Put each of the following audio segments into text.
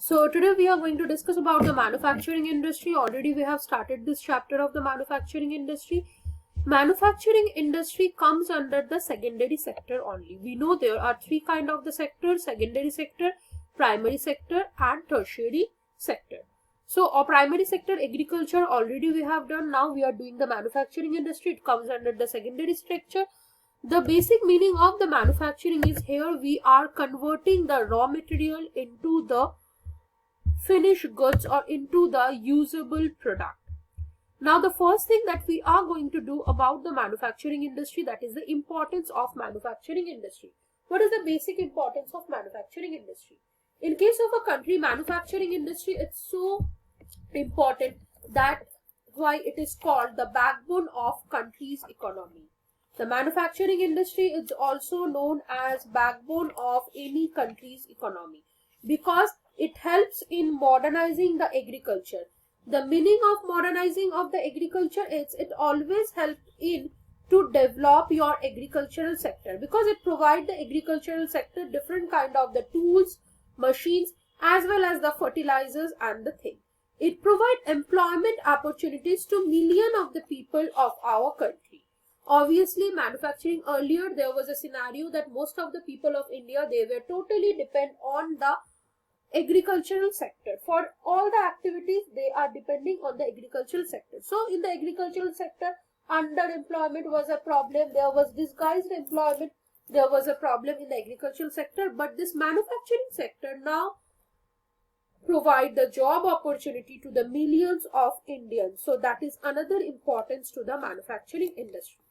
So today we are going to discuss about the manufacturing industry. Already we have started this chapter of the manufacturing industry. Manufacturing industry comes under the secondary sector only. We know there are three kind of the sectors: secondary sector, primary sector and tertiary sector. So our primary sector agriculture already we have done. Now we are doing the manufacturing industry. It comes under the secondary structure. The basic meaning of the manufacturing is here we are converting the raw material into the finished goods or into the usable product. Now the first thing that we are going to do about the manufacturing industry, that is the importance of manufacturing industry. What is the basic importance of manufacturing industry? In case of a country, manufacturing industry is so important that why it is called the backbone of country's economy. The manufacturing industry is also known as backbone of any country's economy because it helps in modernizing the agriculture. The meaning of modernizing of the agriculture is it always helps in to develop your agricultural sector because it provides the agricultural sector different kind of the tools, machines as well as the fertilizers and the thing. It provides employment opportunities to millions of the people of our country. Obviously, manufacturing earlier there was a scenario that most of the people of India, they were totally dependent on the agricultural sector. For all the activities, they are depending on the agricultural sector. So in the agricultural sector, underemployment was a problem. There was disguised employment. There was a problem in the agricultural sector. But this manufacturing sector now provide the job opportunity to the millions of Indians. So that is another importance to the manufacturing industry.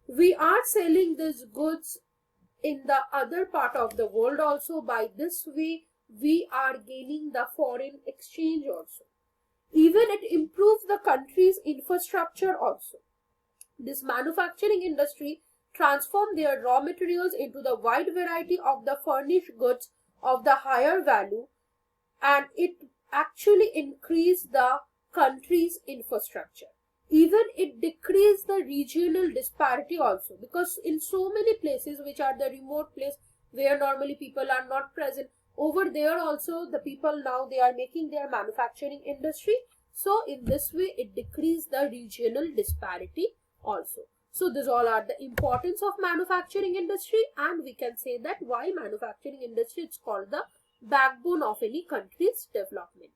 We are selling these goods in the other part of the world also. By this way, we are gaining the foreign exchange also. Even it improves the country's infrastructure also. This manufacturing industry transform their raw materials into the wide variety of the furnished goods of the higher value, and it actually increase the country's infrastructure. Even it decrease the regional disparity also, because in so many places which are the remote place where normally people are not present, over there also the people now they are making their manufacturing industry. So in this way it decrease the regional disparity also. So these all are the importance of manufacturing industry, and we can say that why manufacturing industry is called the backbone of any country's development.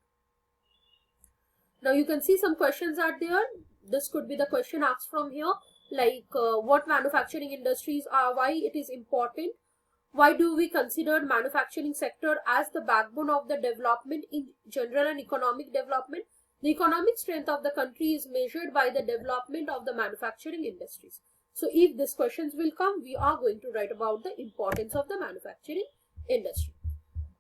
Now you can see some questions are there. This could be the question asked from here, like what manufacturing industries are, why it is important. Why do we consider manufacturing sector as the backbone of the development in general and economic development? The economic strength of the country is measured by the development of the manufacturing industries. So if these questions will come, we are going to write about the importance of the manufacturing industry.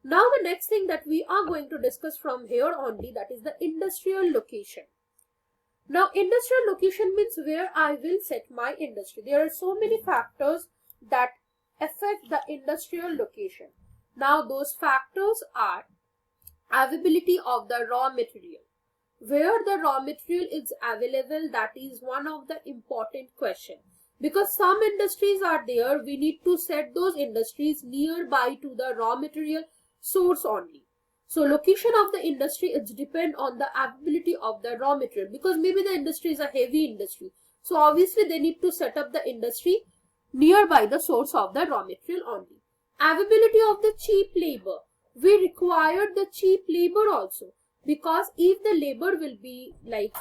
Now the next thing that we are going to discuss from here only, that is the industrial location. Now industrial location means where I will set my industry. There are so many factors that affect the industrial location. Now those factors are availability of the raw material. Where the raw material is available, that is one of the important question. Because some industries are there, we need to set those industries nearby to the raw material source only. So location of the industry is depend on the availability of the raw material, because maybe the industry is a heavy industry. So obviously they need to set up the industry nearby the source of the raw material only. Availability of the cheap labor. We require the cheap labor also, because if the labor will be like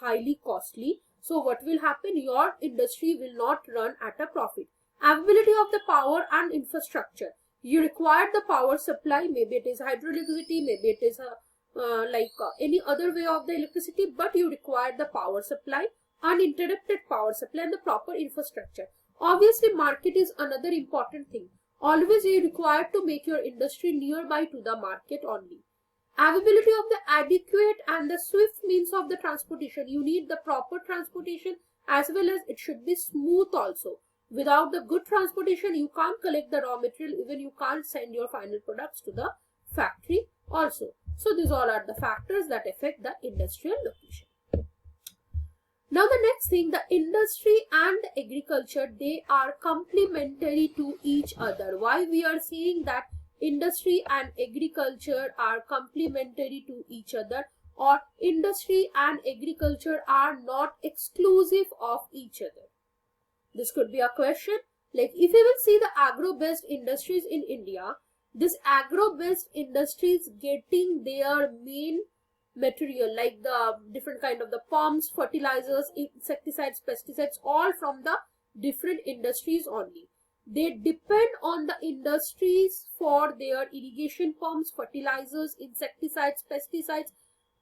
highly costly, so what will happen? Your industry will not run at a profit. Availability of the power and infrastructure. You require the power supply, maybe it is hydroelectricity, maybe it is any other way of the electricity, but you require the power supply, uninterrupted power supply and the proper infrastructure. Obviously, market is another important thing. Always you require to make your industry nearby to the market only. Availability of the adequate and the swift means of the transportation. You need the proper transportation as well as it should be smooth also. Without the good transportation, you can't collect the raw material, even you can't send your final products to the factory also. So these all are the factors that affect the industrial location. Now the next thing, the industry and agriculture, they are complementary to each other. Why we are saying that industry and agriculture are complementary to each other, or industry and agriculture are not exclusive of each other. This could be a question. Like if we will see the agro-based industries in India, this agro-based industries getting their main material like the different kind of the pumps, fertilizers, insecticides, pesticides, all from the different industries only. They depend on the industries for their irrigation pumps, fertilizers, insecticides, pesticides,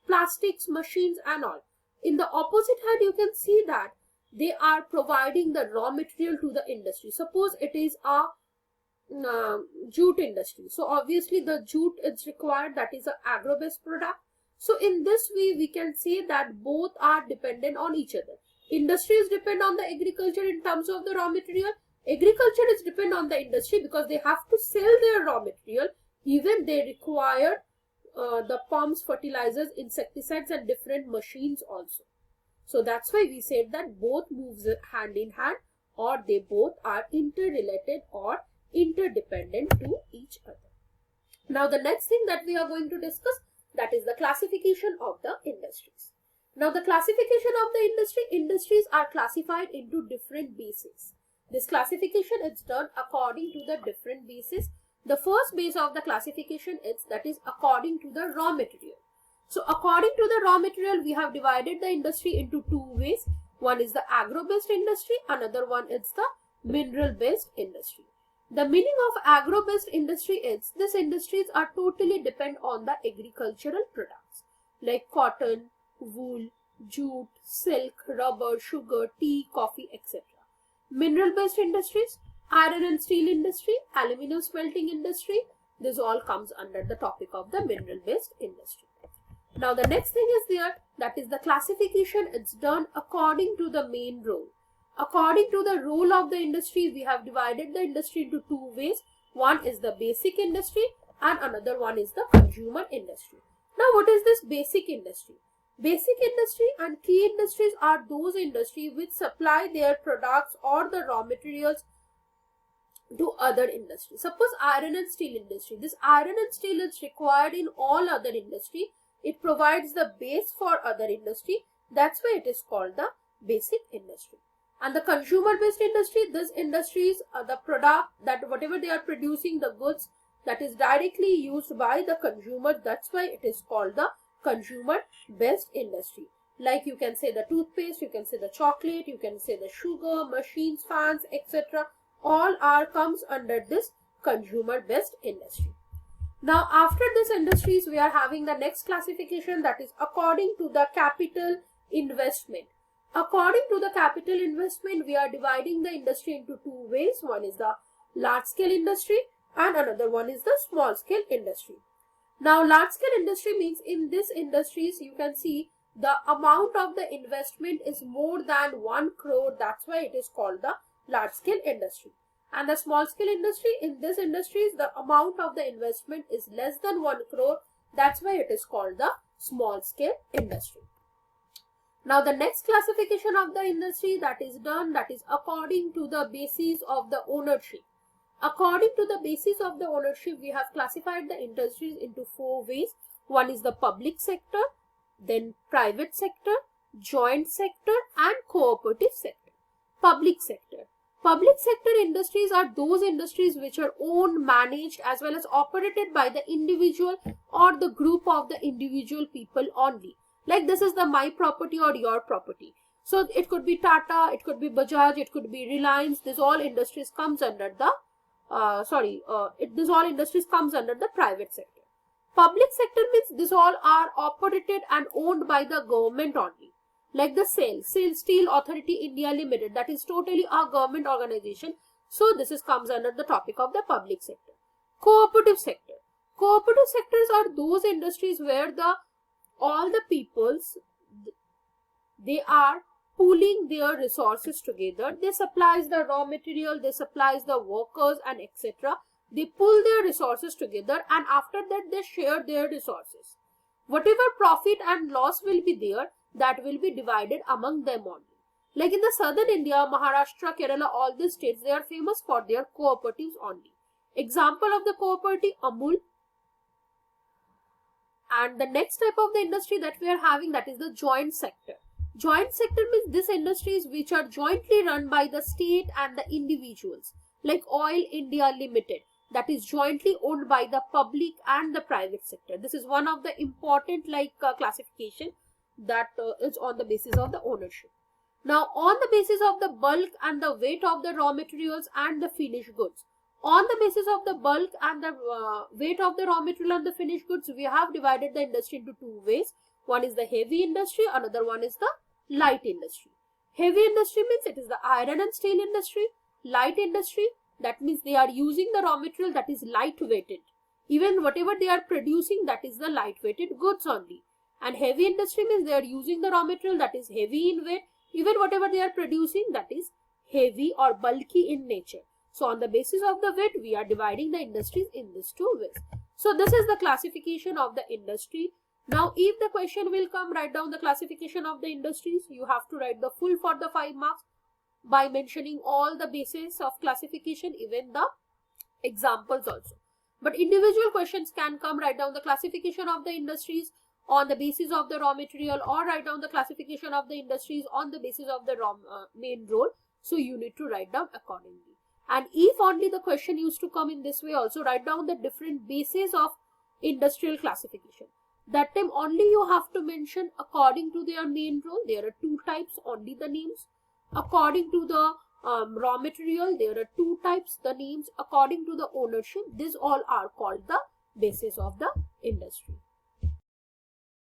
plastics, machines and all. In the opposite hand, you can see that they are providing the raw material to the industry. Suppose it is a jute industry. So obviously the jute is required, that is an agro-based product. So in this way, we can say that both are dependent on each other. Industries depend on the agriculture in terms of the raw material. Agriculture is dependent on the industry because they have to sell their raw material. Even they require the pumps, fertilizers, insecticides and different machines also. So that's why we said that both moves hand in hand, or they both are interrelated or interdependent to each other. Now the next thing that we are going to discuss, that is the classification of the industries. Now the classification of the industries are classified into different bases. This classification is done according to the different bases. The first base of the classification is that is according to the raw material. So according to the raw material, we have divided the industry into two ways. One is the agro-based industry, another one is the mineral-based industry. The meaning of agro-based industry is these industries are totally depend on the agricultural products like cotton, wool, jute, silk, rubber, sugar, tea, coffee, etc. Mineral-based industries, iron and steel industry, aluminum smelting industry, this all comes under the topic of the mineral-based industry. Now the next thing is there, that is the classification. It's done according to the main role. According to the role of the industry, we have divided the industry into two ways. One is the basic industry and another one is the consumer industry. Now what is this basic industry? Basic industry and key industries are those industries which supply their products or the raw materials to other industries. Suppose iron and steel industry. This iron and steel is required in all other industry. It provides the base for other industry. That's why it is called the basic industry. And the consumer based industry, these industries are the product that whatever they are producing, the goods that is directly used by the consumer. That's why it is called the consumer based industry. Like you can say the toothpaste, you can say the chocolate, you can say the sugar, machines, fans, etc. All are comes under this consumer based industry. Now after this industries, we are having the next classification, that is according to the capital investment. According to the capital investment, we are dividing the industry into two ways. One is the large scale industry and another one is the small scale industry. Now large scale industry means in this industries you can see the amount of the investment is more than 1 crore. That's why it is called the large scale industry. And the small scale industry, in this industries the amount of the investment is less than 1 crore. That's why it is called the small scale industry. Now the next classification of the industry that is done, that is according to the basis of the ownership. According to the basis of the ownership, we have classified the industries into four ways. One is the public sector, then private sector, joint sector and cooperative sector. Public sector. Public sector industries are those industries which are owned, managed as well as operated by the individual or the group of the individual people only. Like this is the my property or your property. So it could be Tata, it could be Bajaj, it could be Reliance. This all industries comes under the this all industries comes under the private sector. Public sector means this all are operated and owned by the government only. Like the SAIL, Steel Authority India Limited, that is totally a government organization. So this is comes under the topic of the public sector. Cooperative sector. Cooperative sectors are those industries where all the peoples, they are pooling their resources together. They supplies the raw material, they supplies the workers and etc. They pool their resources together and after that they share their resources. Whatever profit and loss will be there, that will be divided among them only. Like in the southern India, Maharashtra, Kerala, all these states, they are famous for their cooperatives only. Example of the cooperative, Amul. And the next type of the industry that we are having, that is the joint sector. Joint sector means these industries which are jointly run by the state and the individuals, like Oil India Limited, that is jointly owned by the public and the private sector. This is one of the important classification that is on the basis of the ownership. Now, on the basis of the bulk and the weight of the raw materials and the finished goods, on the basis of the bulk and the weight of the raw material and the finished goods, we have divided the industry into two ways. One is the heavy industry, another one is the light industry. Heavy industry means it is the iron and steel industry. Light industry, that means they are using the raw material that is light weighted. Even whatever they are producing, that is the light weighted goods only. And heavy industry means they are using the raw material that is heavy in weight. Even whatever they are producing, that is heavy or bulky in nature. So on the basis of the weight, we are dividing the industries in these two ways. So this is the classification of the industry. Now, if the question will come, write down the classification of the industries. You have to write the full for the 5 marks by mentioning all the bases of classification, even the examples also. But individual questions can come, write down the classification of the industries on the basis of the raw material, or write down the classification of the industries on the basis of the main role. So you need to write down accordingly. And if only the question used to come in this way, also write down the different bases of industrial classification. That time only you have to mention according to their main role. There are 2 types, only the names. According to the raw material, there are 2 types, the names. According to the ownership, these all are called the basis of the industry.